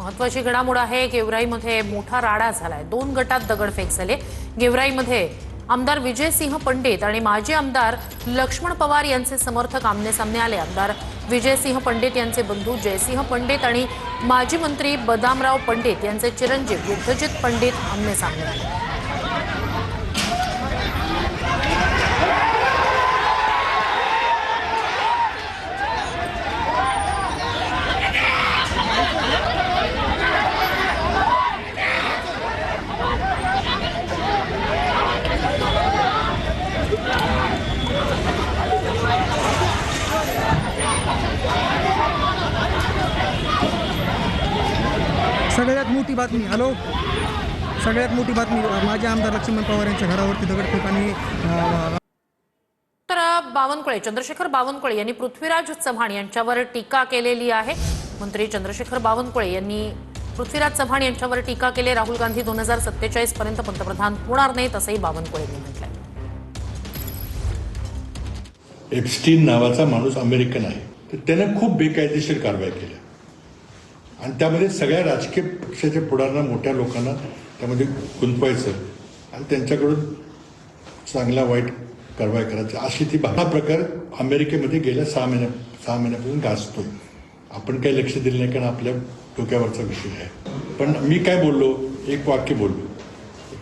महत्त्वाची घडामोड आहे। गेवराईमध्ये मोठा राडा झालाय। 2 गटात दगडफेक झाली। गेवराईमध्ये आमदार विजयसिंह पंडित आणि माजी आमदार लक्ष्मण पवार यांचे समर्थक आमने-सामने आले। आमदार विजयसिंह पंडित यांचे बंधू जयसिंह पंडित आणि माजी मंत्री बदामराव पंडित यांचे चिरंजीव युद्धजित पंडित आमने-सामने आले। सगळ्यात मोठी बातमी सगळ्यात मोठी बातमी माझे आमदार लक्ष्मण पवार यांच्या घरावरती दगडफेक आणि तर बावनकुळे चंद्रशेखर बावनकुळे यांनी पृथ्वीराज चव्हाण यांच्यावर टीका केलेली आहे। मंत्री चंद्रशेखर बावनकुळे यांनी पृथ्वीराज चव्हाण यांच्यावर टीका केली। राहुल गांधी 2047 पर्यंत पंतप्रधान होणार नाहीत असंही बावनकुळे यांनी म्हटलंय। एप्स्टीन नावाचा माणूस अमेरिकन आहे, तर त्याने खूप बेकायदेशीर कारवाई केल्या आणि त्यामध्ये सगळ्या राजकीय पक्षाच्या पुढाऱ्यांना, मोठ्या लोकांना त्यामध्ये गुंतवायचं आणि त्यांच्याकडून चांगला वाईट कारवाई करायची अशी ती हा प्रकार अमेरिकेमध्ये गेल्या 6 महिन्यापासून गाजतोय। आपण काही लक्ष दिलं नाही कारण आपल्या डोक्यावरचा विषय आहे। पण मी काय बोललो, एक वाक्य बोललो,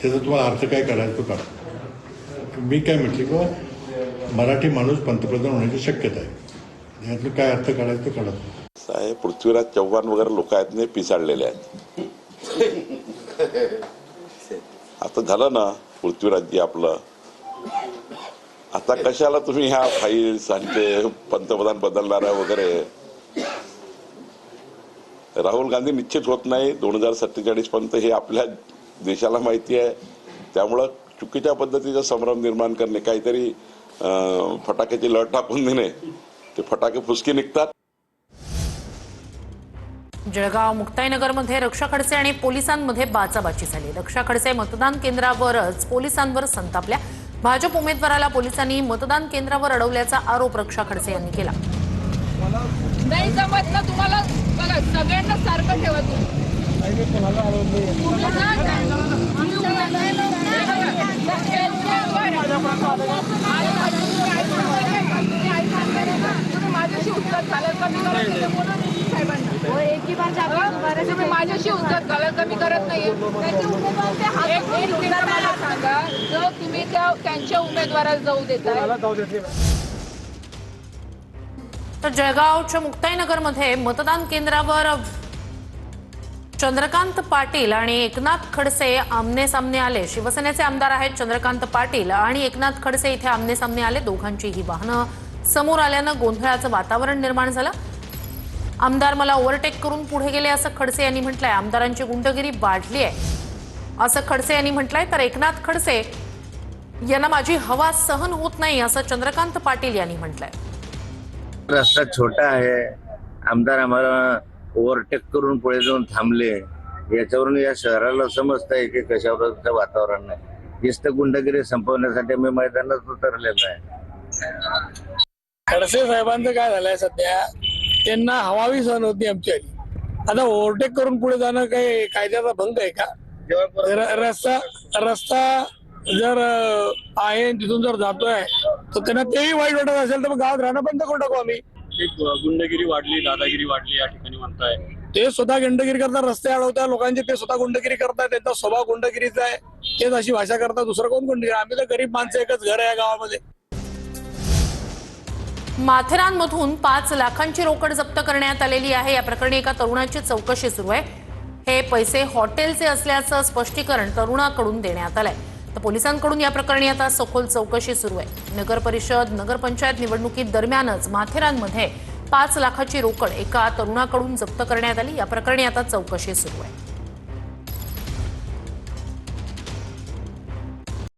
त्याचा तुम्हाला अर्थ काय करायचा तो काढा। मी काय म्हटलं की मराठी माणूस पंतप्रधान होण्याची शक्यता आहे, यातलं काय अर्थ काढायचं तो काढा। साहेब पृथ्वीराज चव्हाण वगैरे लोक आहेत नाही पिसाळलेले आहेत। आता झालं ना पृथ्वीराजजी आपलं, आता कशाला तुम्ही ह्या फाईल्स आणि ते पंतप्रधान बदलणारा वगैरे। राहुल गांधी निश्चित होत नाही 2047 पर्यंत, हे आपल्या देशाला माहिती आहे। त्यामुळं चुकीच्या पद्धतीचा संभ्रम निर्माण करणे, काहीतरी फटाक्याची लढ टाकून देणे, ते फटाके फुसके निघतात। जळगाव मुक्ताईनगरमध्ये रक्षा खडसे आणि पोलिसांमध्ये बाचाबाची झाली। रक्षा खडसे मतदान केंद्रावरच पोलिसांवर संतापल्या। भाजप उमेदवाराला पोलिसांनी मतदान केंद्रावर अडवल्याचा आरोप रक्षा खडसे यांनी केला। नाही जमत ना तुम्हाला, बघा सगळ्यांना सारखं ठेवा माझ्याशी उत्तर झालं कमी माझ्याशी उत्तर झालं कमी करत नाहीये। मला सांगा, जो तुम्ही त्यांच्या उमेदवाराला जाऊ देता। तर जळगावच्या मुक्ताईनगरमध्ये मतदान केंद्रावर चंद्रकांत पाटील आणि एकनाथ खडसे आमने-सामने आले। शिवसेनेचे आमदार आहेत चंद्रकांत पाटील आणि एकनाथ खडसे इथे आमने-सामने आले। दोघांची ही वाहनं समोर आल्यानं गोंधळाचं वातावरण निर्माण झालं। आमदार मला ओव्हरटेक करून पुढे गेले असं खडसे यांनी म्हटलंय। आमदारांची गुंडगिरी वाढली आहे असं खडसे यांनी म्हटलंय। तर एकनाथ खडसे यांना माझी हवा सहन होत नाही असं चंद्रकांत पाटील यांनी म्हटलंय। रस्ता छोटा आहे, आमदार आम्हाला ओव्हरटेक करून पुढे जाऊन थांबले, याच्यावरून या शहराला समजतंय की कशावरचं वातावरण नाही। नुसतं गुंडगिरी संपवण्यासाठी मी मैदानात उतरलेलो आहे। खडसे साहेबांचं काय झालंय, सध्या त्यांना हवावी सहन होती आमची। आता ओव्हरटेक करून पुढे जाणं काही कायद्याचा भंग आहे का? रस्ता जर आहे तिथून जर जातोय तर त्यांना तेही वाईट वाटत असेल तर मग गावात राहणं बंद करून टाकू आम्ही। गुंडगिरी वाढली, दादागिरी वाढली या ठिकाणी म्हणताय। ते स्वतः गुंडगिरी करतात, रस्ते अडवतात लोकांचे, ते स्वतः गुंडगिरी करतात, त्यांचा स्वभाव गुंडगिरीचा आहे, तेच अशी भाषा करतात। दुसरं कोण गुंडगिरी? आम्ही तर गरीब माणसं, एकच घर आहे या गावामध्ये। माथेरानमधून 5 लाखांची रोकड जप्त करण्यात आलेली आहे। या प्रकरणी एका तरुणाची चौकशी सुरू आहे। हे पैसे हॉटेलचे असल्याचं स्पष्टीकरण तरुणाकडून देण्यात आलंय। तर पोलिसांकडून या प्रकरणी आता सखोल चौकशी सुरू आहे। नगर परिषद नगरपंचायत निवडणुकीत दरम्यानच माथेरानमध्ये 5 लाखाची रोकड एका तरुणाकडून जप्त करण्यात आली। या प्रकरणी आता चौकशी सुरू आहे।